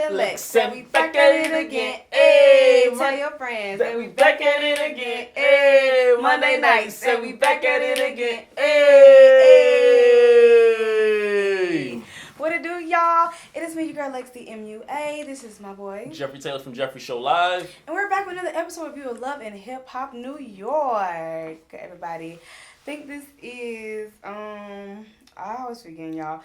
and Lex, and we back at it again. Hey, tell your friends that we back at it again. Hey, Monday nights, and we back at it again. Hey. What it do, y'all? It is me, your girl Lex, the MUA. This is my boy Jeffrey Taylor from JeffreyShowLive. And we're back with another episode of You Will Love in Hip Hop New York. Everybody, I think this is I always forget, y'all.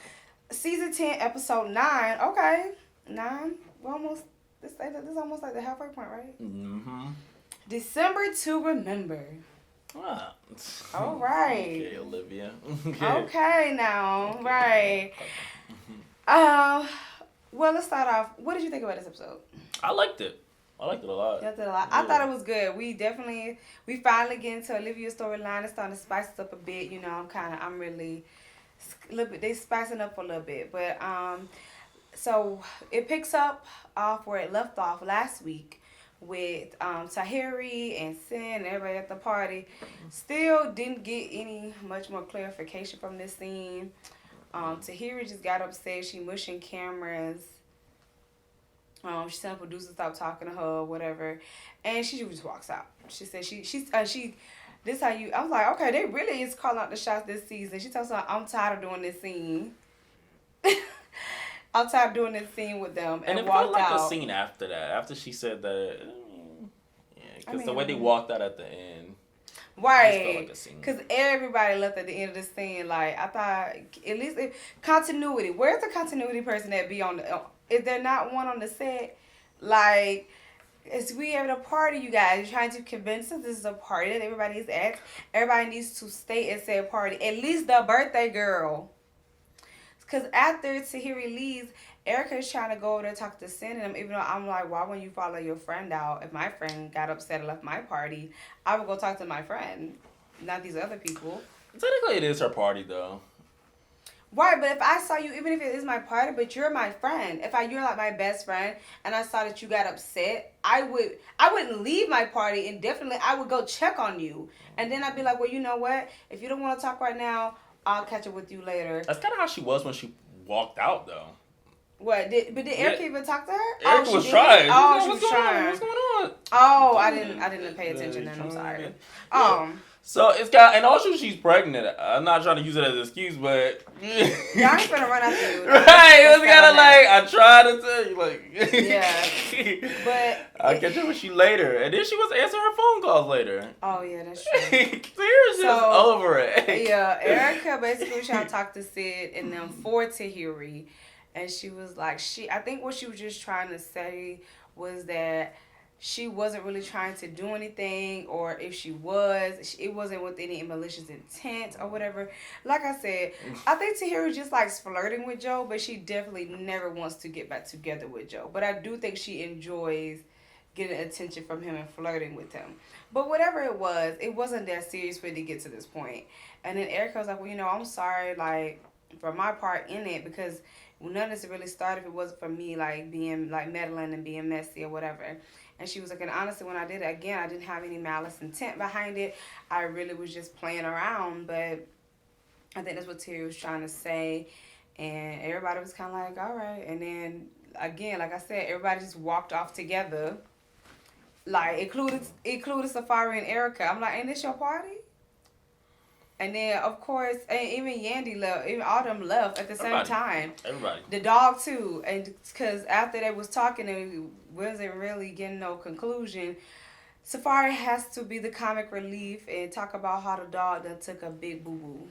Season 10, episode 9. Okay, 9. We're almost. This is almost like the halfway point, right? Mm-hmm. December to remember. Ah. All right. Okay, Olivia. Okay, now, Okay. right. Well, let's start off. What did you think about this episode? I liked it. I liked it a lot. You liked it a lot. I thought it was good. We finally get into Olivia's storyline. It's starting to spice it up a bit. You know, I'm really, a little bit, they spicing up a little bit. But, so it picks up off where it left off last week with Tahiri and Sin and everybody at the party. Still didn't get any much more clarification from this scene. Tahiri just got upset. She mushing cameras. She's telling producer stop talking to her, whatever, and she just walks out. She said this how you. I was like, okay, they really is calling out the shots this season. She tells her, I'm tired of doing this scene. I'm tired of doing this scene with them, and it walked felt like out. a scene after that. After she said that, because the way they walked out at the end. Right, because everybody left at the end of the scene. Like, I thought, at least continuity. Where's the continuity person that be on the? Is there not one on the set? Like, is we having a party, you guys? You're trying to convince us this is a party that everybody is at. Everybody needs to stay and say a party. At least the birthday girl. Because after Tahiri leaves, Erica is trying to go over there and talk to Sin and them, even though I'm like, why wouldn't you follow your friend out? If my friend got upset and left my party, I would go talk to my friend, not these other people. Technically, it is her party, though. Right, but if I saw you, even if it is my party, but you're my friend. You're like my best friend, and I saw that you got upset, I wouldn't leave my party indefinitely. I would go check on you, and then I'd be like, well, you know what? If you don't want to talk right now, I'll catch up with you later. That's kind of how she was when she walked out, though. What? Did Erica even talk to her? Erica was trying. Oh, she was trying. What's going on? Oh, I didn't pay attention then. I'm sorry. So it's got, and also she's pregnant. I'm not trying to use it as an excuse, but y'all ain't gonna run after you. Right? It was kind of like I tried to tell you, like yeah, but I'll catch up with you later, and then she was answering her phone calls later. Oh yeah, that's true. Seriously, just over it. Yeah, Erica basically was trying to talk to Sid and them for Tahiri, and she was like, I think what she was just trying to say was that she wasn't really trying to do anything, or if she was, it wasn't with any malicious intent or whatever. Like I said, I think Tahiri just likes flirting with Joe, but she definitely never wants to get back together with Joe. But I do think she enjoys getting attention from him and flirting with him. But whatever it wasn't that serious for it to get to this point. And then Erica was like, well, I'm sorry, like, for my part in it, because none of this really started if it wasn't for me, like, being, like, meddling and being messy or whatever. And she was like, and honestly, when I did it, again, I didn't have any malice intent behind it. I really was just playing around. But I think that's what Terry was trying to say. And everybody was kind of like, all right. And then, again, like I said, everybody just walked off together. Like, included Safari and Erica. I'm like, ain't this your party? And then, of course, and even Yandy left. Even all them left at the same time. Everybody. The dog, too. And because after they was talking and wasn't really getting no conclusion, Safari has to be the comic relief and talk about how the dog done took a big boo-boo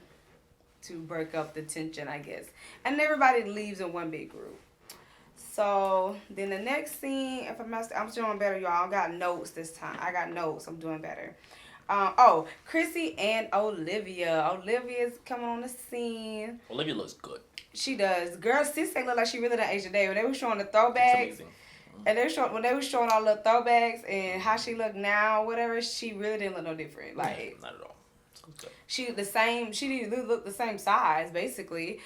to break up the tension, I guess. And everybody leaves in one big group. So, then the next scene, I'm doing better, y'all. I got notes this time. I got notes. I'm doing better. Chrissy and Olivia. Olivia's coming on the scene. Olivia looks good. She does. Girl, Sissy look like she really done aged a day. When they were showing the throwbacks, and when they were showing all the throwbacks and how she looked now, whatever, she really didn't look no different. Like, not at all. Okay. She the same. She didn't look the same size, basically.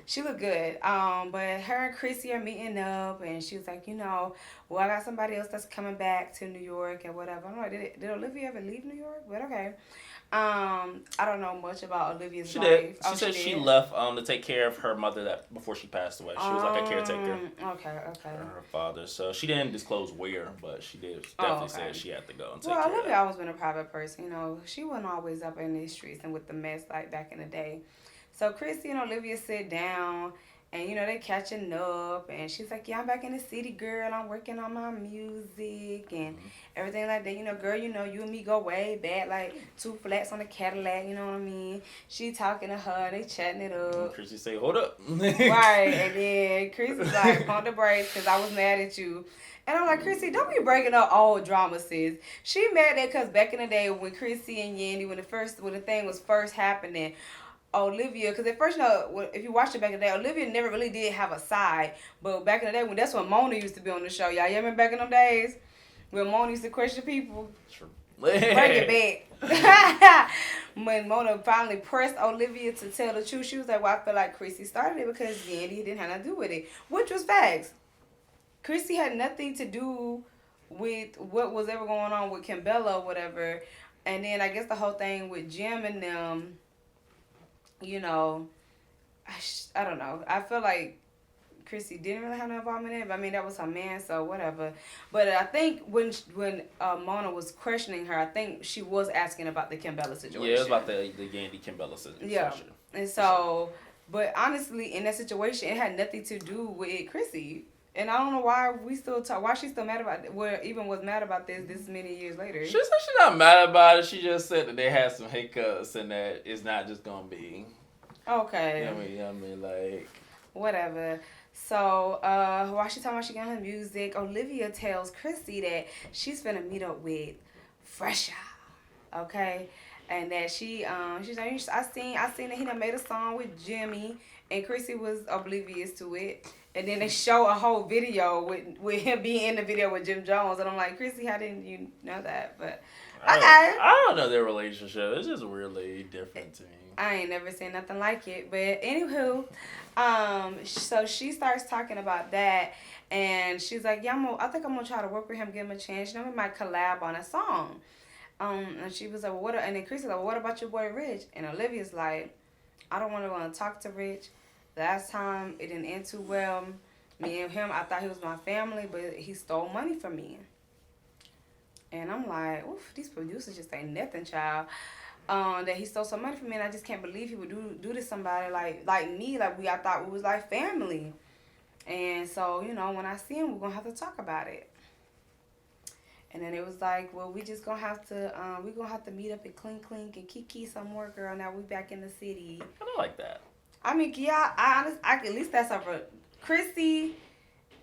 She looked good. But her and Chrissy are meeting up, and she was like, well, I got somebody else that's coming back to New York and whatever. I don't know. Did Olivia ever leave New York? But okay. I don't know much about Olivia's She life. did. Oh, She said did? she left to take care of her mother that before she passed away. She was like a caretaker. Okay. Her father. So she didn't disclose where, but she did definitely said she had to go and take care of Olivia that. always been a private person. She wasn't always up in these streets and with the mess like back in the day. So Chrissy and Olivia sit down. And, they catching up. And she's like, yeah, I'm back in the city, girl. I'm working on my music and everything like that. Girl, you and me go way back, like 2 flats on the Cadillac, you know what I mean? She talking to her. They chatting it up. And Chrissy say, hold up. Right. And then Chrissy's like, pump the brakes because I was mad at you. And I'm like, Chrissy, don't be breaking up old drama, sis. She mad at because back in the day when Chrissy and Yandy, when the thing was first happening, Olivia, because at first, if you watched it back in the day, Olivia never really did have a side. But back in the day, that's when Mona used to be on the show. Y'all remember back in them days when Mona used to question people? Sure. Bring it back. When Mona finally pressed Olivia to tell the truth, she was like, well, I feel like Chrissy started it because Yandy didn't have nothing to do with it. Which was facts. Chrissy had nothing to do with what was ever going on with Kimbella or whatever. And then I guess the whole thing with Jim and them, I don't know. I feel like Chrissy didn't really have no involvement in it. But I mean, that was her man, so whatever. But I think when Mona was questioning her, I think she was asking about the Kimbella situation. Yeah, it was about the Yandy Kimbella situation. Yeah. And so, but honestly, in that situation, it had nothing to do with Chrissy. And I don't know why why she's still mad about it, even was mad about this many years later. She said she's not mad about it. She just said that they had some hiccups and that it's not just gonna be. Okay. I mean, like. Whatever. So, while she talking about she got her music, Olivia tells Chrissy that she's finna meet up with Fresha. Okay? And that she's like, I seen that he done made a song with Jimmy, and Chrissy was oblivious to it. And then they show a whole video with him being in the video with Jim Jones. And I'm like, Chrissy, how didn't you know that? But, okay. I don't know their relationship. It's just weirdly different to me. I ain't never seen nothing like it. But, anywho, so she starts talking about that. And she's like, yeah, I think I'm going to try to work with him, give him a chance. We might collab on a song. And she was like, well, and then Chrissy's like, well, what about your boy Rich? And Olivia's like, I don't want to talk to Rich. Last time, it didn't end too well. Me and him, I thought he was my family, but he stole money from me. And I'm like, oof, these producers just ain't nothing, child. That he stole some money from me, and I just can't believe he would do to somebody like me. I thought we was like family. And so, when I see him, we're going to have to talk about it. And then it was like, well, we just going to have to meet up at Clink Clink and Kiki some more, girl. Now we back in the city. I don't like that. I mean, yeah, I at least that's Chrissy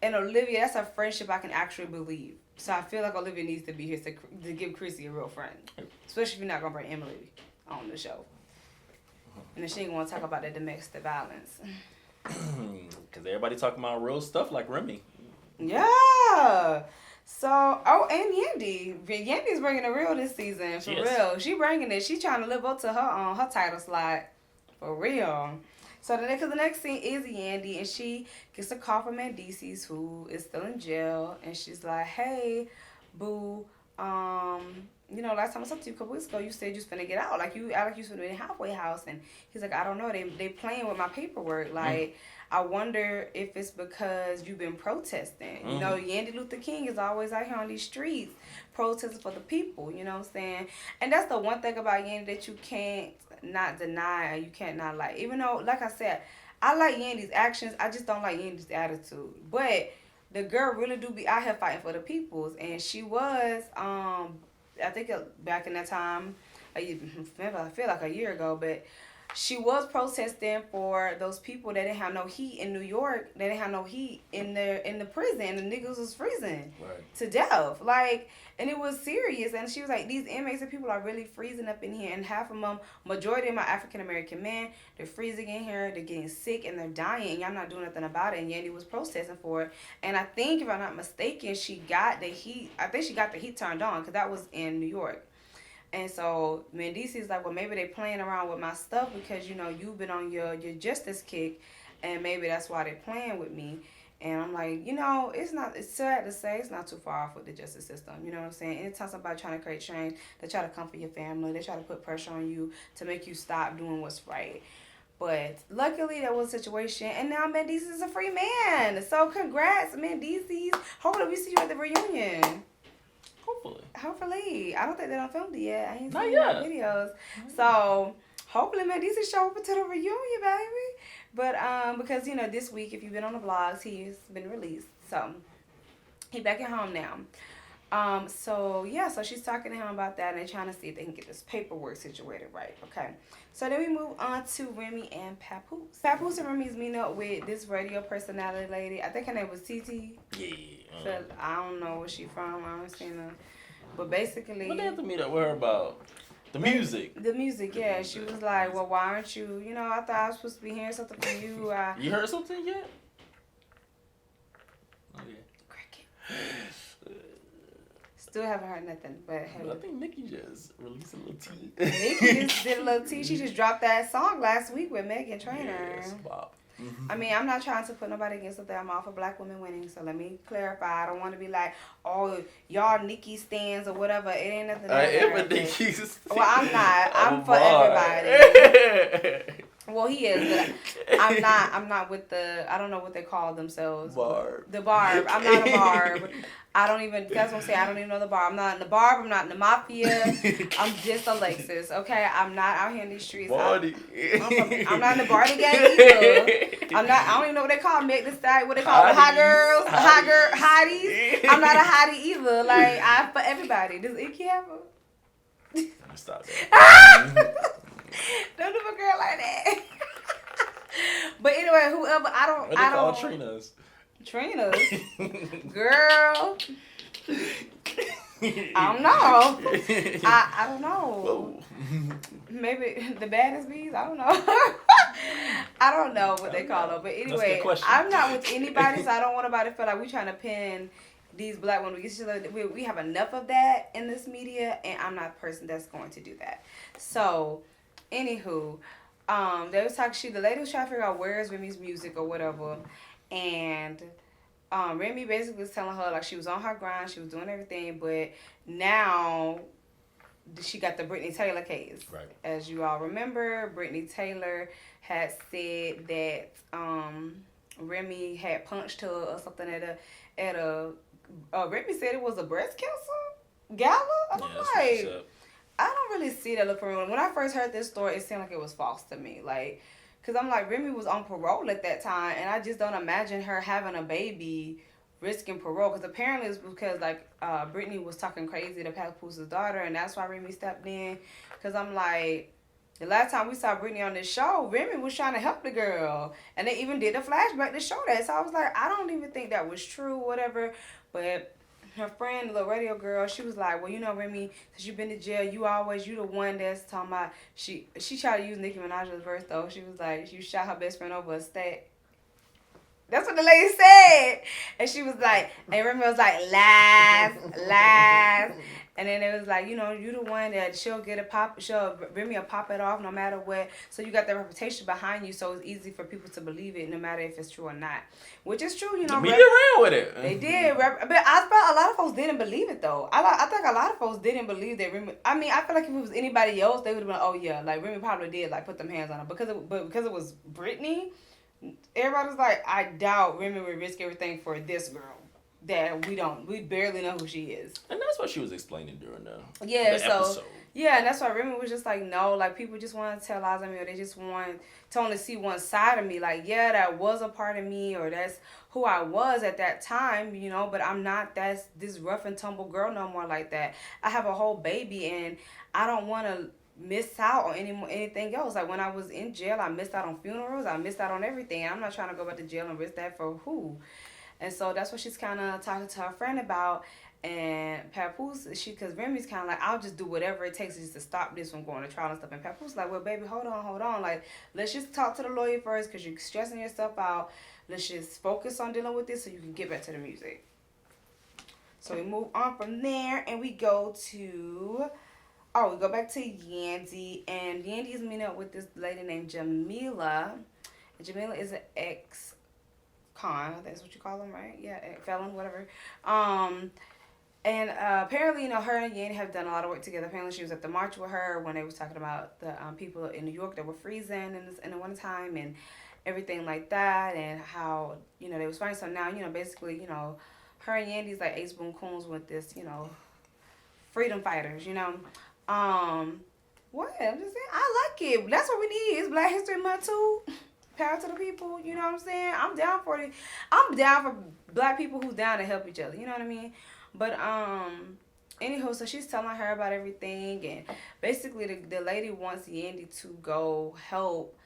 and Olivia, that's a friendship I can actually believe. So I feel like Olivia needs to be here to give Chrissy a real friend. Especially if you're not going to bring Emily on the show. And then she ain't going to talk about the domestic violence. Because everybody talking about real stuff like Remy. Yeah. So, and Yandy. Yandy's bringing the real this season, for real. She bringing it. She trying to live up to her title slot, for real. So the next scene is Yandy, and she gets a call from Mendices, who is still in jail, and she's like, hey, boo, last time I talked to you a couple weeks ago, you said you was finna get out. You was finna be in a halfway house. And he's like, I don't know. They playing with my paperwork. I wonder if it's because you've been protesting. Mm-hmm. Yandy Luther King is always out here on these streets protesting for the people. You know what I'm saying? And that's the one thing about Yandy that you can't not deny, or you can't not like. Even though, like I said, I like Yandy's actions. I just don't like Yandy's attitude. But the girl really do be out here fighting for the peoples. And she was, I think back in that time, I feel like a year ago, but she was protesting for those people that didn't have no heat in New York. They didn't have no heat in the prison, and the niggas was freezing to death. And it was serious. And she was like, these inmates and people are really freezing up in here, and half of them, majority of my African American men, they're freezing in here, they're getting sick, and they're dying, and y'all not doing nothing about it. And Yandy was protesting for it. And I think, if I'm not mistaken, she got the heat. I think she got the heat turned on, because that was in New York. And so Mendici's like, well, maybe they playing around with my stuff because, you know, you've been on your justice kick, and maybe that's why they playing with me. And I'm like, you know, it's sad to say it's not too far off with the justice system. You know what I'm saying? Anytime somebody trying to create change, they try to come for your family. They try to put pressure on you to make you stop doing what's right. But luckily, that was a situation, and now Mendici is a free man. So congrats, Mendici. Hopefully, we see you at the reunion. Hopefully. I don't think they done filmed it yet. I ain't seen no videos. So hopefully Mendici show up to the reunion, baby. But because you know this week, if you've been on the vlogs, he's been released. So he back at home now. So she's talking to him about that, and they're trying to see if they can get this paperwork situated right. Okay. So then we move on to Remy and Papoose. Papoose and Remy's meeting up with this radio personality lady. I think her name was TT. Yeah. So I don't know where she from. I haven't seen her. But basically, what they have to meet up with her about? The music. The music, yeah. She was like, well, why aren't you, you know, I thought I was supposed to be hearing something from you. You heard something yet? Okay. Cricket. Still haven't heard nothing, but hey. I think Nicki just released a little tea. Nicki just did a little tea. She just dropped that song last week with Megan Trainor. Yes, wow. I mean, I'm not trying to put nobody against something. I'm all for black women winning. So let me clarify. I don't want to be like, oh, y'all Nicki stands or whatever. It ain't nothing. I am a Nicki stan. Well, I'm not. I'm for everybody. Well, he is, but I'm not with the, I don't know what they call themselves. Barb. The Barb. I'm not a Barb. I don't even, that's what I'm saying, I don't even know the Barb. I'm not in the Barb, I'm not in the Mafia. I'm just Alexis, okay? I'm not out here in these streets. I'm not in the Barty gang either. I don't even know what they call Meg Thee Stallion, what they call the hot girls, hotties. I'm not a hottie either. Like, I for everybody. Does Icky have a... Stop that. Don't do a girl like that. But anyway, whoever, What they call Trinas? Girl. I don't know. I don't know. Whoa. Maybe the baddest bees? I don't know. I don't know what they call them. But anyway, I'm not with anybody, so I don't want nobody to feel like we're trying to pin these black women. We have enough of that in this media, and I'm not the person that's going to do that. So, anywho, they was talking. The lady was trying to figure out where is Remy's music or whatever, and Remy basically was telling her like she was on her grind, she was doing everything, but now she got the Brittany Taylor case. Right. As you all remember, Brittany Taylor had said that Remy had punched her or something at a Remy said it was a breast cancer gala. I'm like, I don't really see that look for me. When I first heard this story, it seemed like it was false to me. Like, because I'm like, Remy was on parole at that time, and I just don't imagine her having a baby risking parole. Because apparently it's because, like, Brittany was talking crazy to Papoose' daughter, and that's why Remy stepped in. Because I'm like, the last time we saw Brittany on this show, Remy was trying to help the girl. And they even did a flashback to show that. So I was like, I don't even think that was true, whatever. But her friend, the little radio girl, she was like, well, you know, Remy, since you've been to jail, you the one that's talking about, she tried to use Nicki Minaj's verse, though. She was like, you shot her best friend over a stack. That's what the lady said. And she was like, and Remy was like, lies. And then it was like, you know, you the one that Remy will pop it off no matter what. So you got that reputation behind you, so it's easy for people to believe it no matter if it's true or not. Which is true, you know. The media ran with it. They did. But I felt a lot of folks didn't believe it, though. I think a lot of folks didn't believe that Remy. I mean, I feel like if it was anybody else, they would have been, oh, yeah, like Remy probably did, like, put them hands on her. Because it was Brittany, everybody was like, I doubt Remy would risk everything for this girl. That we barely know who she is. And that's what she was explaining during the episode. Yeah, and that's why Remy was just like, no, like, people just want to tell lies on me, or they just want to only see one side of me. Like, yeah, that was a part of me, or that's who I was at that time, you know, but I'm not this rough and tumble girl no more like that. I have a whole baby, and I don't want to miss out on anything else. Like, when I was in jail, I missed out on funerals, I missed out on everything. I'm not trying to go back to jail and risk that for who? And so that's what she's kind of talking to her friend about. And Papoose, because Remy's kind of like, I'll just do whatever it takes just to stop this from going to trial and stuff. And Papoose like, well, baby, hold on. Like, let's just talk to the lawyer first because you're stressing yourself out. Let's just focus on dealing with this so you can get back to the music. So we move on from there and we go to Oh, we go back to Yandy, and Yandy's meeting up with this lady named Jamila. And Jamila is an ex-con, I think that's what you call them, right? Yeah, felon, whatever. Um, and apparently, her and Yandy have done a lot of work together. Apparently, she was at the march with her when they was talking about the people in New York that were freezing in the one time and everything like that, and how they was fighting. So now basically her and Yandy's like ace boon coons with this freedom fighters. What I'm just saying, I like it. That's what we need. It's Black History Month too. Power to the people. You know what I'm saying? I'm down for it. I'm down for Black people who's down to help each other. You know what I mean? But anywho, so she's telling her about everything, and basically the lady wants Yandy to go help.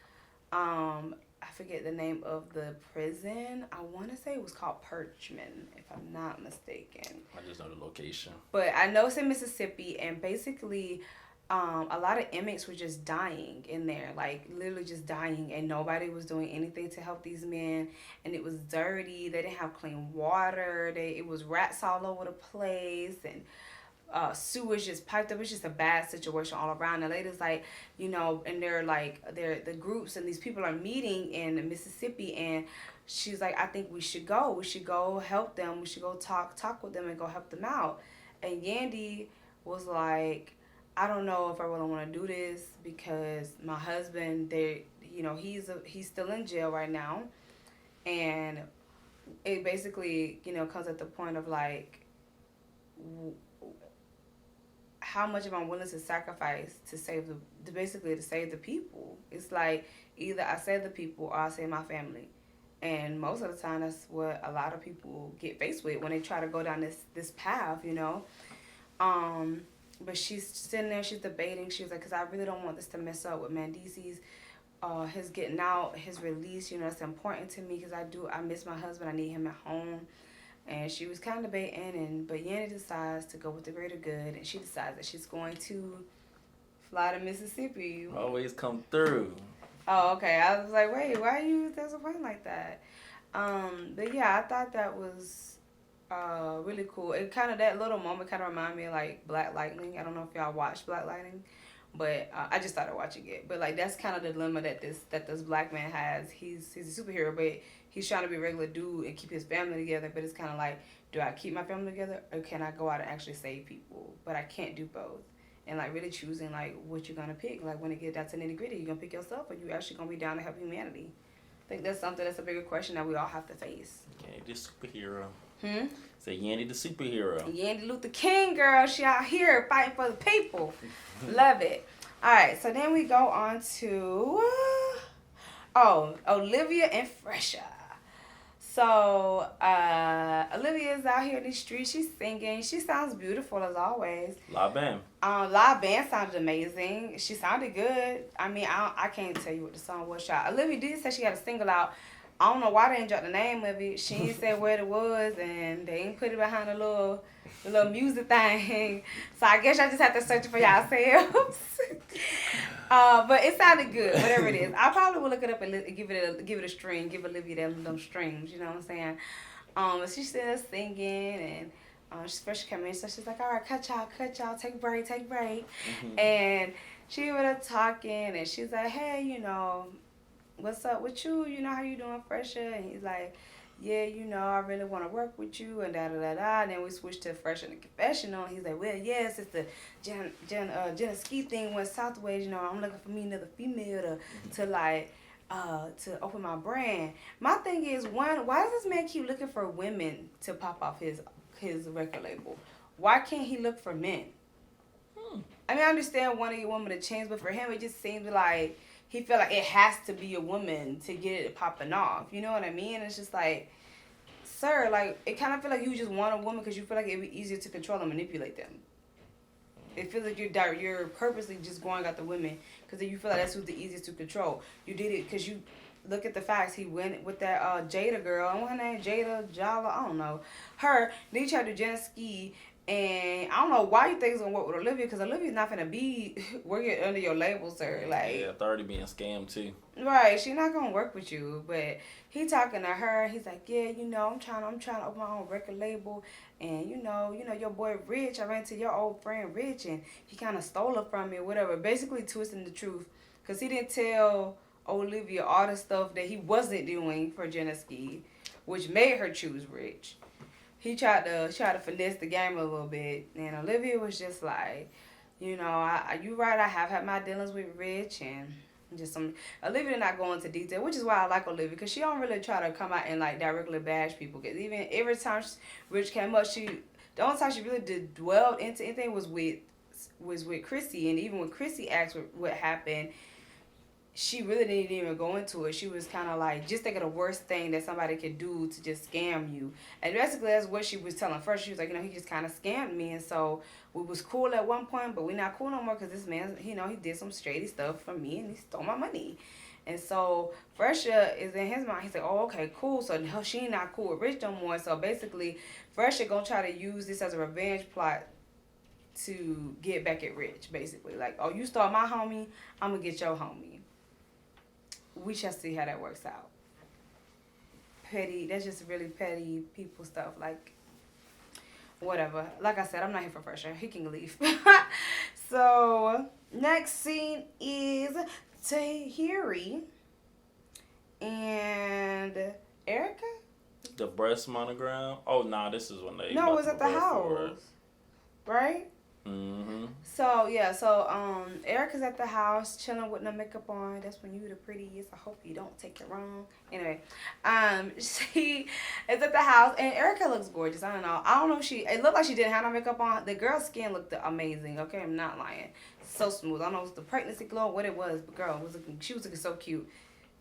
I forget the name of the prison. I want to say it was called Perchman, if I'm not mistaken. I just know the location. But I know it's in Mississippi, and basically, a lot of inmates were just dying in there, like literally just dying, and nobody was doing anything to help these men. And it was dirty. They didn't have clean water. It was rats all over the place, and sewage just piped up. It's just a bad situation all around. The lady's like, and they're the groups and these people are meeting in Mississippi, and she's like, I think we should go. We should go help them. We should go talk with them and go help them out. And Yandy was like, I don't know if I really want to do this because my husband, he's still in jail right now, and it basically comes at the point of like, how much am I willing to sacrifice to save to save the people? It's like either I save the people or I save my family. And most of the time that's what a lot of people get faced with when they try to go down this path, But she's sitting there, she's debating. She's like, because I really don't want this to mess up with Mandisi's, his getting out, his release. It's important to me because I miss my husband. I need him at home. And she was kind of debating, but Yandy decides to go with the greater good, and she decides that she's going to fly to Mississippi. Always come through. Oh, okay. I was like, wait, why are you disappointed like that? But yeah, I thought that was really cool. It that little moment kind of reminded me of like Black Lightning. I don't know if y'all watched Black Lightning, but I just started watching it. But like that's kind of the dilemma that this black man has. He's a superhero, but he's trying to be a regular dude and keep his family together. But it's kind of like, do I keep my family together or can I go out and actually save people? But I can't do both. And like really choosing like what you're gonna pick. Like when it gets down to nitty gritty, you gonna pick yourself or you actually gonna be down to help humanity? I think that's a bigger question that we all have to face. Okay, this superhero. Say Yandy the superhero. Yandy Luther King, girl. She out here fighting for the people. Love it. All right, so then we go on to Olivia and Fresha. So Olivia is out here in the street. She's singing. She sounds beautiful as always. La Bam. La Band sounded amazing. She sounded good. I mean, I can't tell you what the song was. Olivia did say she had a single out. I don't know why they didn't drop the name of it. She didn't say where it was, and they didn't put it behind the little music thing. So I guess y'all just have to search it for yourselves. But it sounded good, whatever it is. I probably will look it up and give it a stream. Give Olivia them streams. You know what I'm saying? But she's still singing, and she's first coming in, so she's like, all right, cut y'all, take a break. Mm-hmm. And she was talking, and she's like, hey, what's up with you? How you doing, Fresha? And he's like, yeah, I really want to work with you, and da-da-da-da. And then we switched to Fresha in the confessional. And he's like, well, yes, it's the Jenna Ski thing went southways. I'm looking for me another female to open my brand. My thing is, why does this man keep looking for women to pop off his record label? Why can't he look for men? I mean, I understand wanting a woman to change, but for him, it just seems like he feel like it has to be a woman to get it popping off. You know what I mean? It's just like, sir, like, it kind of feel like you just want a woman because you feel like it would be easier to control and manipulate them. It feels like you're purposely just going after women because you feel like that's who's the easiest to control. You did it because you look at the facts. He went with that Jada girl. And what's her name? Jada, Jala, I don't know. Her. Then he tried to Jenna Ski. And I don't know why you think it's gonna work with Olivia, because Olivia's not gonna be working under your label, sir. Like, yeah, authority being scammed too. right, she's not gonna work with you. But he talking to her. He's like, yeah, I'm trying to open my own record label, and your boy Rich. I ran into your old friend Rich, and he kind of stole her from me, or whatever. Basically, twisting the truth, cause he didn't tell Olivia all the stuff that he wasn't doing for Geneski, which made her choose Rich. He tried to finesse the game a little bit, and Olivia was just like, you right. I have had my dealings with Rich, and just some. Olivia did not go into detail, which is why I like Olivia, because she don't really try to come out and like directly bash people. Cause even every time Rich came up, the only time she really dwelled into anything was with Chrissy, and even when Chrissy asked what happened, she really didn't even go into it. She was kind of like, just think of the worst thing that somebody could do to just scam you. And basically, that's what she was telling first. She was like, he just kind of scammed me. And so we was cool at one point, but we're not cool no more because this man, he did some shady stuff for me and he stole my money. And so Fresha is in his mind. He's like, oh, okay, cool. So she not cool with Rich no more. So basically, Fresha going to try to use this as a revenge plot to get back at Rich, basically. Like, oh, you stole my homie, I'm going to get your homie. We shall see how that works out. Petty, that's just really petty people stuff. Like, whatever. Like I said, I'm not here for pressure. He can leave. So, next scene is Tahiri and Erica? The breast monogram? Oh, nah, this is when they... No, it was at the house. Right? Mm-hmm. So Erica's at the house chilling with no makeup on. That's when you the prettiest. I hope you don't take it wrong. Anyway, she is at the house and Erica looks gorgeous. I don't know. It looked like she didn't have no makeup on. The girl's skin looked amazing. Okay, I'm not lying. So smooth. I don't know if it was the pregnancy glow, what it was, but girl she was looking so cute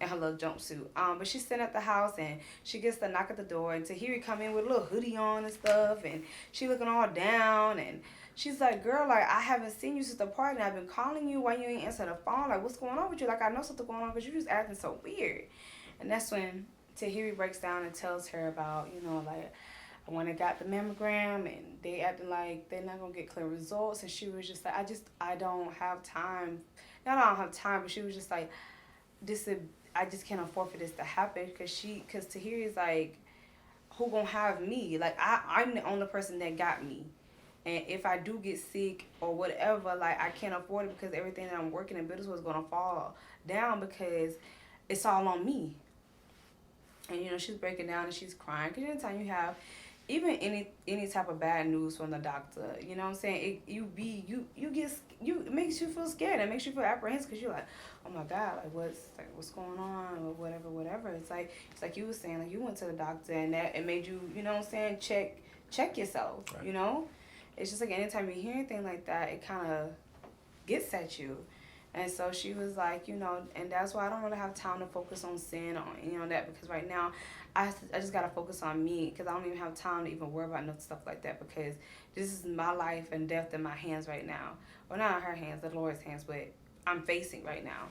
in her little jumpsuit. But she's sitting at the house and she gets the knock at the door and Tahiri come in with a little hoodie on and stuff and she looking all down and she's like, girl, like, I haven't seen you since the party, and I've been calling you. Why you ain't answer the phone? Like, what's going on with you? Like, I know something going on, because you just acting so weird. And that's when Tahiri breaks down and tells her about, like, when I got the mammogram, and they acting like they're not going to get clear results. And she was just like, I don't have time. Not I don't have time, but she was just like, I just can't afford for this to happen, because Tahiri's like, who going to have me? Like, I'm the only person that got me. And if I do get sick or whatever, like, I can't afford it because everything that I'm working in business was going to fall down because it's all on me. And, she's breaking down and she's crying. Because anytime you have even any type of bad news from the doctor, you know what I'm saying? It makes you feel scared. It makes you feel apprehensive because you're like, oh my God, like what's going on or whatever. It's like you were saying, like you went to the doctor and that it made you, you know what I'm saying, check yourself, right. It's just like anytime you hear anything like that, it kind of gets at you. And so she was like, and that's why I don't really have time to focus on sin or, that, because right now I just got to focus on me, because I don't even have time to even worry about no stuff like that, because this is my life and death in my hands right now. Well, not in her hands, the Lord's hands, but I'm facing right now.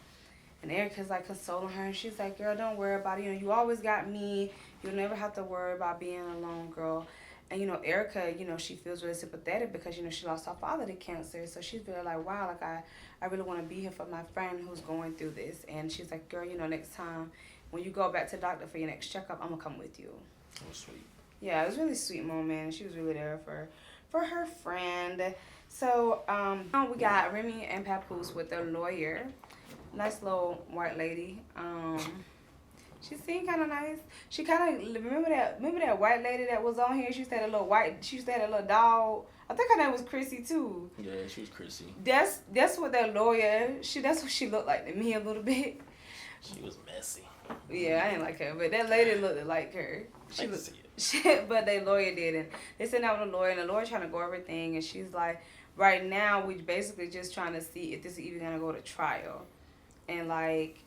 And Erica's like consoling her, and she's like, girl, don't worry about it. You always got me. You'll never have to worry about being alone, girl. And, Erica, she feels really sympathetic because, she lost her father to cancer. So she's really like, wow, like, I really want to be here for my friend who's going through this. And she's like, girl, next time when you go back to the doctor for your next checkup, I'm going to come with you. That was sweet. Yeah, it was a really sweet moment. She was really there for her friend. So we got Remy and Papoose with their lawyer. Nice little white lady. She seemed kind of nice. She kind of remember that white lady that was on here. She used to have a little dog. I think her name was Chrissy too. Yeah, she was Chrissy. That's what that lawyer. That's what she looked like to me a little bit. She was messy. Yeah, I didn't like her, but that lady looked like her. But their lawyer did, and they sent out with a lawyer, and the lawyer trying to go everything, and she's like, right now we basically just trying to see if this is even gonna go to trial, and like,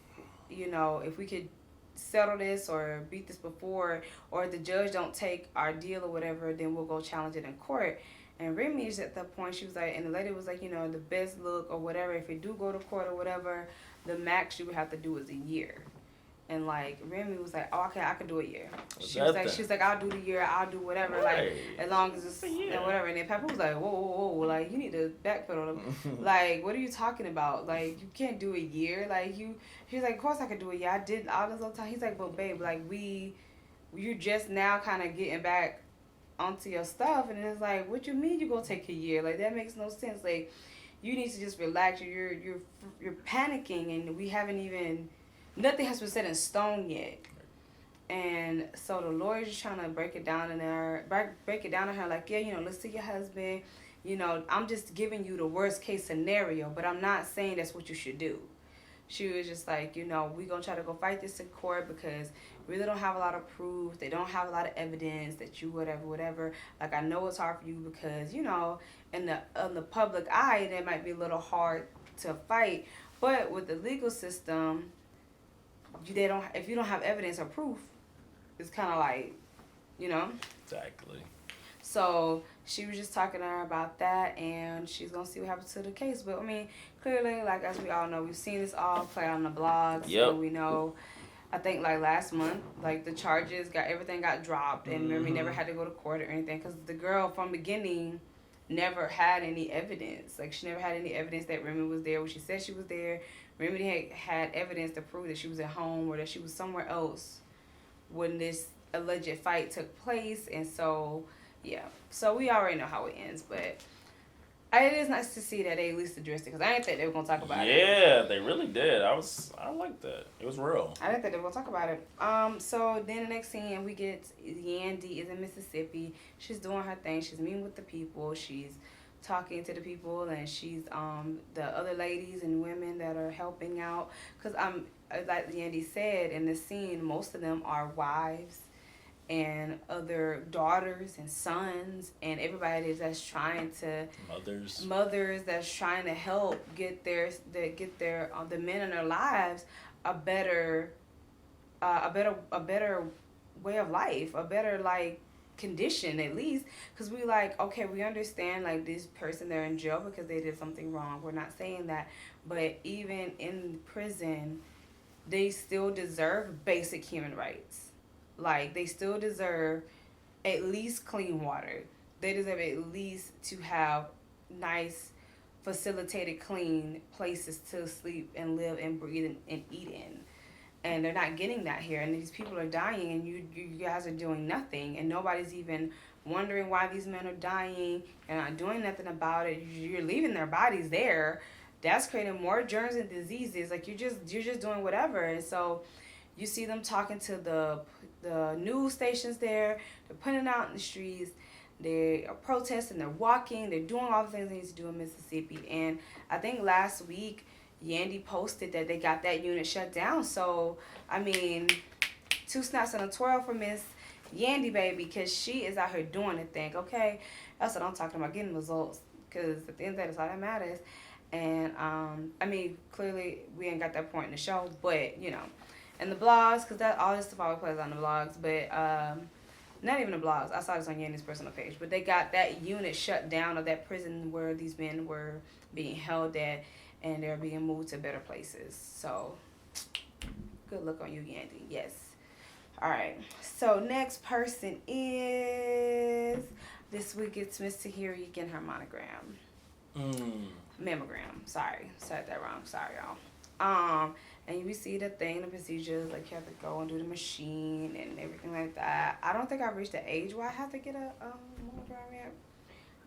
if we could settle this or beat this before, or if the judge don't take our deal or whatever, then we'll go challenge it in court. And Remy's at that point, she was like, and the lady was like, the best look or whatever, if it do go to court or whatever, the max you would have to do is a year. And like Remy was like, oh, okay, I can do a year. What's She was that like, then? she's like, I'll do the year, I'll do whatever, Right. like as long as it's Yeah. whatever. And then Papa was like, whoa, like you need to backpedal. Like, what are you talking about? Like, you can't do a year. Like you, he's like, of course I could do a year. I did all this all the time. He's like, but babe, like you're just now kind of getting back onto your stuff, and it's like, what you mean you gonna take a year? Like that makes no sense. Like, you need to just relax. You're panicking, and we haven't even nothing has been set in stone yet. And so the lawyer's just trying to break it down in there, break it down to her like, yeah, let's see your husband. I'm just giving you the worst case scenario, but I'm not saying that's what you should do. She was just like, we're going to try to go fight this in court because we really don't have a lot of proof. They don't have a lot of evidence that you whatever. Like, I know it's hard for you because, in the public eye, that might be a little hard to fight. But with the legal system, if you don't have evidence or proof, it's kind of like, Exactly. So she was just talking to her about that, and she's going to see what happens to the case. But, I mean, clearly, like, as we all know, we've seen this all play on the blogs. Yep. And we know, I think, like, last month, like, the charges everything got dropped. And Remy never had to go to court or anything because the girl from the beginning never had any evidence. Like, she never had any evidence that Remy was there when she said she was there. Remy had evidence to prove that she was at home or that she was somewhere else when this alleged fight took place. And so... yeah, so we already know how it ends, but it is nice to see that they at least addressed it because I didn't think they were gonna talk about it. Yeah, they really did. I liked that. It was real. I didn't think they were gonna talk about it. So then the next scene we get Yandy is in Mississippi. She's doing her thing. She's meeting with the people. She's talking to the people, and she's the other ladies and women that are helping out. Cause like Yandy said in the scene, most of them are wives and other daughters and sons and everybody that's trying to mothers that's trying to help get their the men in their lives a better way of life, a better like condition at least, because we like, okay, we understand like this person, they're in jail because they did something wrong, we're not saying that, but even in prison they still deserve basic human rights. Like, they still deserve at least clean water. They deserve at least to have nice, facilitated, clean places to sleep and live and breathe and eat in. And they're not getting that here. And these people are dying, and you guys are doing nothing. And nobody's even wondering why these men are dying. You're not doing nothing about it. You're leaving their bodies there. That's creating more germs and diseases. Like, you're just doing whatever. And so... you see them talking to the news stations there. They're putting it out in the streets. They are protesting. They're walking. They're doing all the things they need to do in Mississippi. And I think last week, Yandy posted that they got that unit shut down. So, I mean, 2 snaps and a twirl for Miss Yandy, baby, because she is out here doing the thing, okay? That's what I'm talking about, getting results. Because at the end of the day, that's all that matters. And, I mean, clearly, we ain't got that point in the show. But, and the blogs, because that all this stuff always plays on the blogs, but not even the blogs. I saw this on Yandy's personal page, but they got that unit shut down of that prison where these men were being held at, and they're being moved to better places. So, good look on you, Yandy. Yes. All right. So next person is this week it's Miss Tahiri getting her monogram. Mammogram. Sorry, said that wrong. Sorry, y'all. And we see the thing, the procedures, like you have to go and do the machine and everything like that. I don't think I've reached the age where I have to get a mammogram yet.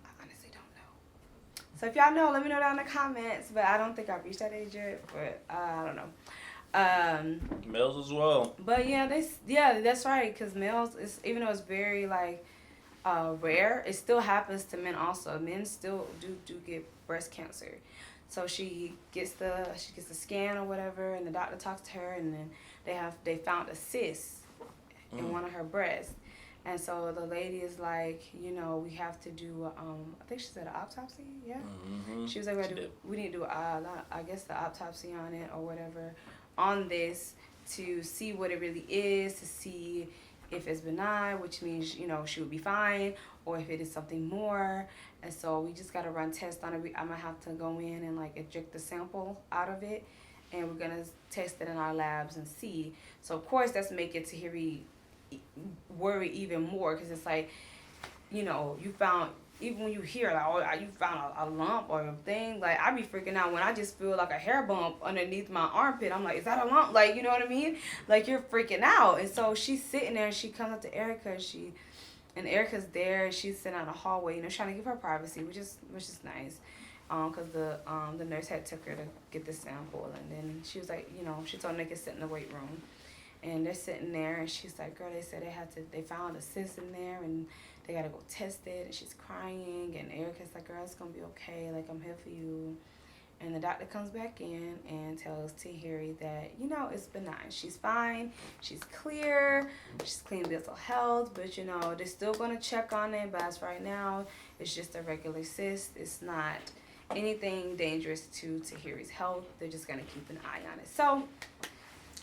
I honestly don't know. So if y'all know, let me know down in the comments. But I don't think I've reached that age yet. But I don't know. Males as well. But yeah, that's right. Because males, even though it's very like rare, it still happens to men also. Men still do get breast cancer. So she gets the scan or whatever, and the doctor talks to her, and then they found a cyst in one of her breasts, and so the lady is like, we have to do I think she said an autopsy, yeah. Mm-hmm. She was like, we need to do I guess the autopsy on it or whatever on this to see what it really is, to see if it's benign, which means she would be fine, or if it is something more. And so we just got to run tests on it. I'm going to have to go in and like eject the sample out of it and we're gonna test it in our labs and see. So of course that's making Tahiri worry even more, because it's like, you know, you found, even when you hear like, oh, you found a lump or a thing, like I be freaking out when I just feel like a hair bump underneath my armpit. I'm like, is that a lump? Like, you know what I mean? Like, you're freaking out. And so she's sitting there and she comes up to Erica, and Erica's there, and she's sitting in the hallway, you know, trying to give her privacy, which is nice. Because the nurse had took her to get the sample, and then she was like, you know, she told them they could sit in the weight room, and they're sitting there, and she's like, girl, they said they found a cyst in there, and they gotta go test it, and she's crying, and Erica's like, girl, it's gonna be okay, like, I'm here for you. And the doctor comes back in and tells Tahiri that, you know, it's benign. She's fine. She's clear. She's clean mental health. But, you know, they're still going to check on it. But as right now, it's just a regular cyst. It's not anything dangerous to Tahiri's health. They're just going to keep an eye on it. So,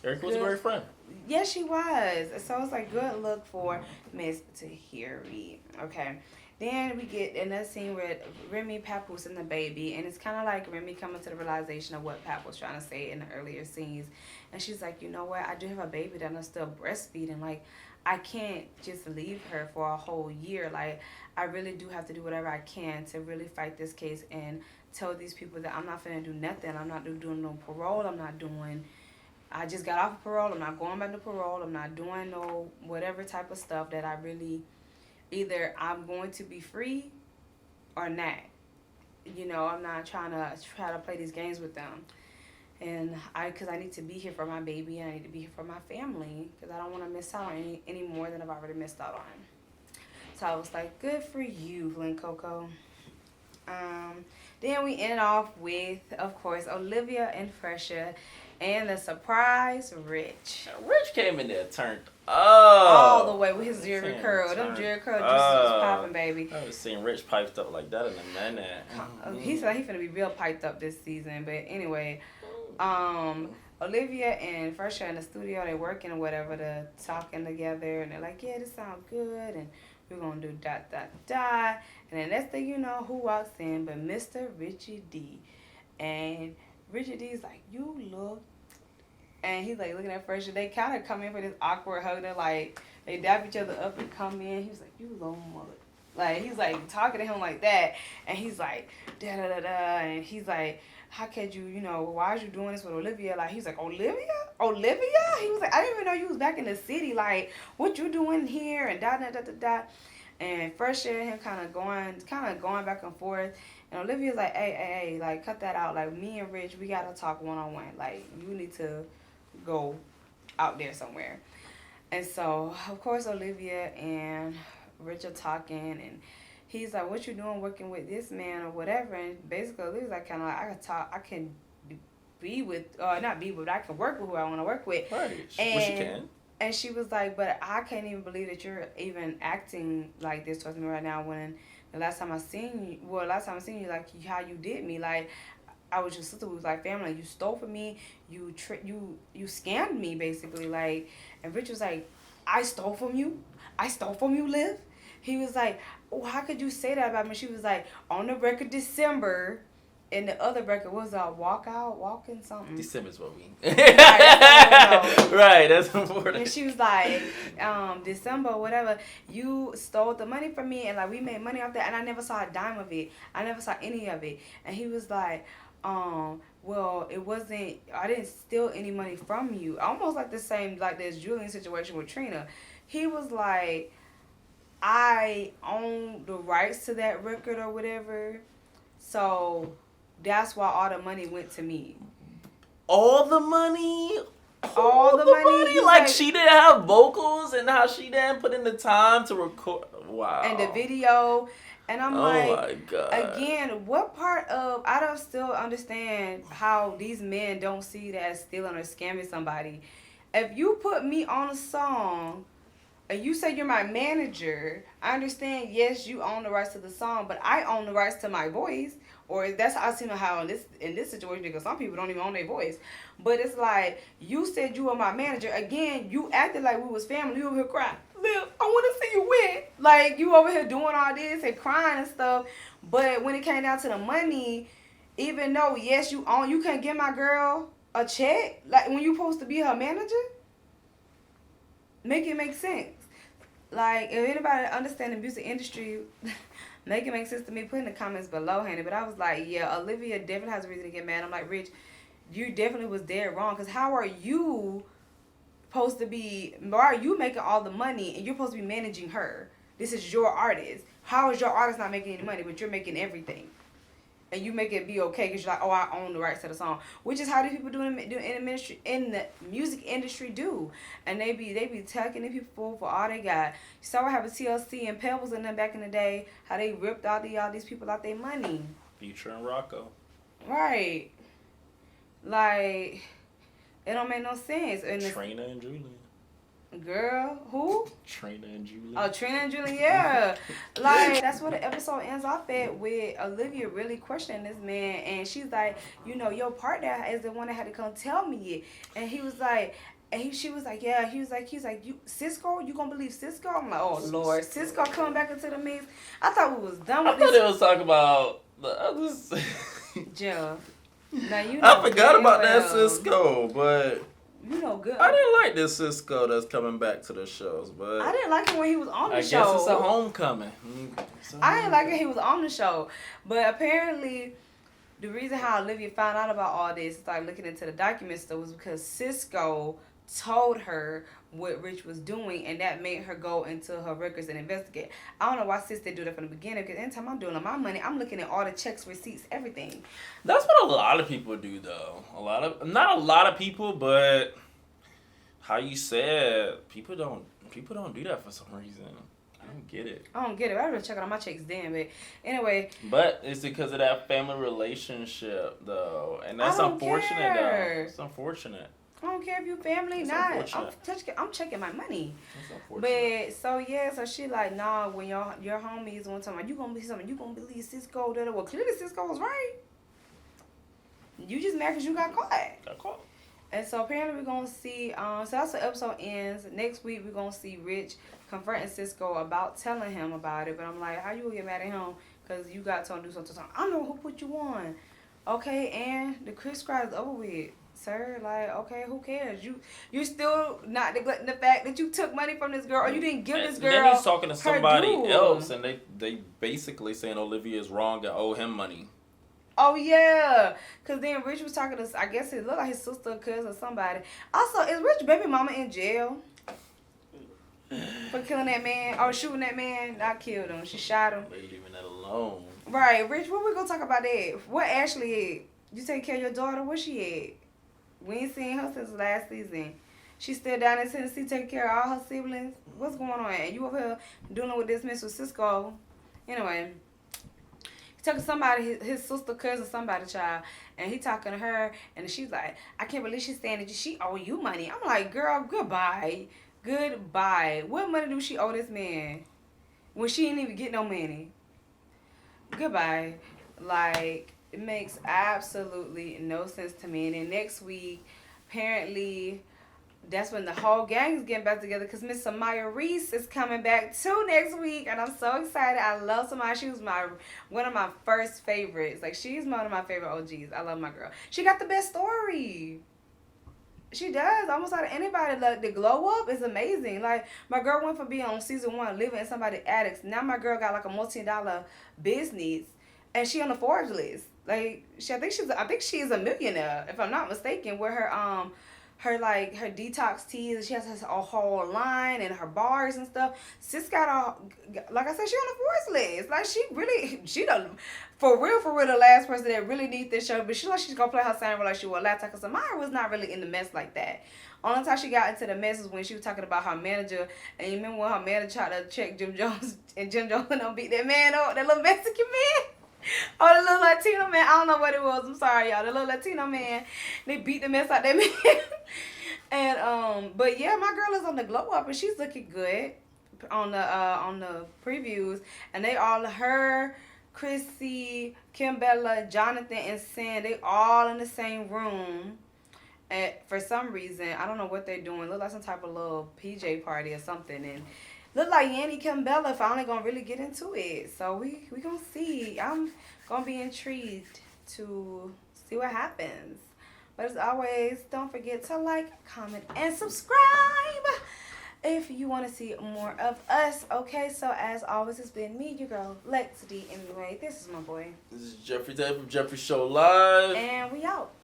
Erica was a great friend. Yeah, she was. So it's like, good look for Miss Tahiri. Okay. Then we get another scene where Remy, Papoose, and the baby. And it's kind of like Remy coming to the realization of what Pap was trying to say in the earlier scenes. And she's like, you know what? I do have a baby that I'm still breastfeeding. Like, I can't just leave her for a whole year. Like, I really do have to do whatever I can to really fight this case and tell these people that I'm not finna do nothing. I'm not doing no parole. I just got off of parole. I'm not going back to parole. I'm not doing no whatever type of stuff that I really... Either I'm going to be free or not. You know, I'm not trying to play these games with them. And because I need to be here for my baby, and I need to be here for my family, because I don't want to miss out on any more than I've already missed out on. So I was like, good for you, Glen Coco. Then we end off with, of course, Olivia and Fresha, and the surprise Rich. Rich came in there turned up. All the way with his Jerry curl. Them Jerry curl juices was popping, baby. I haven't seen Rich piped up like that in a minute. He said he finna be real piped up this season. But anyway, Olivia and Fresha in the studio, they working or whatever, they're talking together, and they're like, yeah, this sounds good, and we're gonna do ... And then next thing you know, who walks in but Mr. Richie D. And Richie D's like, you look... And he's like looking at Fresha. They kind of come in for this awkward hug. They're like, they dap each other up and come in. He was like, you little mother. Like, he's like talking to him like that. And he's like, da da da da. And he's like, how could you, you know, why are you doing this with Olivia? Like, he's like, Olivia? He was like, I didn't even know you was back in the city. Like, what you doing here? And da da da da da. And Fresha and him kind of going back and forth. And Olivia's like, hey, like, cut that out. Like, me and Rich, we got to talk one-on-one. Like, you need to go out there somewhere. And so, of course, Olivia and Rich are talking, and he's like, what you doing working with this man or whatever? And basically, Olivia's like, kind of like, I can be with, not be with, but I can work with who I want to work with. Right. Well, she can. And she was like, but I can't even believe that you're even acting like this towards me right now, when the last time I seen you, like, how you did me, like, I was your sister, we was like family. You stole from me, you scammed me, basically, like. And Rich was like, I stole from you, Liv. He was like, oh, how could you say that about me? She was like, on the record December, and the other record was walking something. December's what we. Right, that's important. And she was like, December, whatever, you stole the money from me, and like we made money off that, and I never saw a dime of it. I never saw any of it. And he was like, well, it wasn't, I didn't steal any money from you. Almost like the same, like this Julian situation with Trina. He was like, I own the rights to that record or whatever, so that's why all the money went to me. All the money? All the money? Like, she didn't have vocals, and how she didn't put in the time to record. Wow. And the video. And I'm like, my God. Again, what part of, I don't still understand how these men don't see that as stealing or scamming somebody. If you put me on a song, and you say you're my manager, I understand, yes, you own the rights to the song, but I own the rights to my voice. Or that's how I see how in this situation, because some people don't even own their voice. But it's like, you said you were my manager. Again, you acted like we was family. You over here crying, Liv, I want to see you win. Like, you over here doing all this and crying and stuff. But when it came down to the money, even though, yes, you couldn't get my girl a check? Like, when you supposed to be her manager? Make it make sense. Like, if anybody understand the music industry, make it make sense to me. Put in the comments below, honey. But I was like, yeah, Olivia definitely has a reason to get mad. I'm like, Rich, you definitely was dead wrong. Because how are you supposed to be, why are you making all the money and you're supposed to be managing her? This is your artist. How is your artist not making any money, but you're making everything? And you make it be okay because you're like, oh, I own the rights to the song, which is how these people do in the music industry do, and they be taking the people for all they got. You saw what happened to TLC and Pebbles and them back in the day, how they ripped all these people out their money. Future and Rocco. Right. Like, it don't make no sense. And Trina and Julian. Girl, who? Trina and Julian. Oh, Trina and Julian, yeah. Like, that's what the episode ends off at, with Olivia really questioning this man. And she's like, you know, your partner is the one that had to come tell me it. And he was like, she was like, yeah. He was like, you, Cisco? You gonna believe Cisco? I'm like, oh, Lord. Cisco coming back into the mix? I thought we was done with this. I thought it was talking about the others. Jeff. Now, you know, I forgot about that Cisco, but... You know good. I didn't like this Cisco that's coming back to the shows, but... I didn't like it when he was on the show. I guess it's a homecoming. I didn't like it he was on the show. But apparently, the reason how Olivia found out about all this, started looking into the documents, though, was because Cisco told her what Rich was doing, and that made her go into her records and investigate. I don't know why Sis did do that from the beginning, because anytime I'm doing my money, I'm looking at all the checks, receipts, everything. That's what a lot of people do, though. Not a lot of people, but how you said, people don't do that for some reason. I don't get it. I don't get it. I would check out my checks then, but anyway. But it's because of that family relationship, though, and that's unfortunate, though. It's unfortunate. I don't care if you family, not. I'm checking my money. But so yeah, so she like, nah, when your homies one time, you gonna be something, you gonna believe Cisco. Well, clearly Cisco was right. You just mad because you got caught. And so apparently we're gonna see. So that's the episode ends. Next week we're gonna see Rich confronting Cisco about telling him about it. But I'm like, how you gonna get mad at him because you got told to do something? I know who put you on. Okay, and the Chris cry is over with. Sir, like, okay, who cares? You still not neglecting the fact that you took money from this girl, or you didn't give this girl. Then he's talking to somebody else, and they basically saying Olivia is wrong to owe him money. Oh yeah, cause then Rich was talking to, I guess it looked like his sister, cousin, or somebody. Also, is Rich baby mama in jail for killing that man or shooting that man? Not killed him, she shot him. Leaving that alone. Right, Rich. What we gonna talk about that? What Ashley at? You take care of your daughter? Where she at? We ain't seen her since last season. She's still down in Tennessee taking care of all her siblings. What's going on? And you over here dealing with this Mr. Cisco. Anyway, he talking to somebody, his sister, cousin, somebody, child, and he talking to her, and she's like, I can't believe she's saying that she owe you money. I'm like, girl, goodbye. What money do she owe this man when she didn't even get no money? Goodbye. Like, it makes absolutely no sense to me. And then next week, apparently, that's when the whole gang is getting back together because Miss Samaya Reese is coming back too next week. And I'm so excited. I love Samaya. She was one of my first favorites. Like, she's one of my favorite OGs. I love my girl. She got the best story. She does. Almost out of anybody. Like, the glow up is amazing. Like, my girl went from being on season 1 living in somebody's attics. Now my girl got like a multi-dollar business. And she on the Forbes list. Like, I think she's a millionaire, if I'm not mistaken, with her her detox teas. She has a whole line and her bars and stuff. Sis got like I said, she on the Forbes list. Like, she done, for real, the last person that really needs this show. But she's gonna play her same relationship with Lata, because Samara was not really in the mess like that. Only time she got into the mess is when she was talking about her manager. And you remember when her manager tried to check Jim Jones, and Jim Jones don't beat that man up, that little Mexican man. Oh, the little Latino man. I don't know what it was. I'm sorry, y'all. The little Latino man. They beat the mess out that man. And but yeah, my girl is on the glow up and she's looking good on the previews. And they all, her, Chrissy, Kimbella, Jonathan, and Sam, they all in the same room. And for some reason, I don't know what they're doing. Look like some type of little PJ party or something. And look like Yanni Kimbella finally gonna really get into it. So we gonna see. I'm gonna be intrigued to see what happens. But as always, don't forget to like, comment, and subscribe if you want to see more of us. Okay, so as always, it's been me, your girl, Lex D. Anyway, this is my boy. This is Jeffrey Day from Jeffrey Show Live. And we out.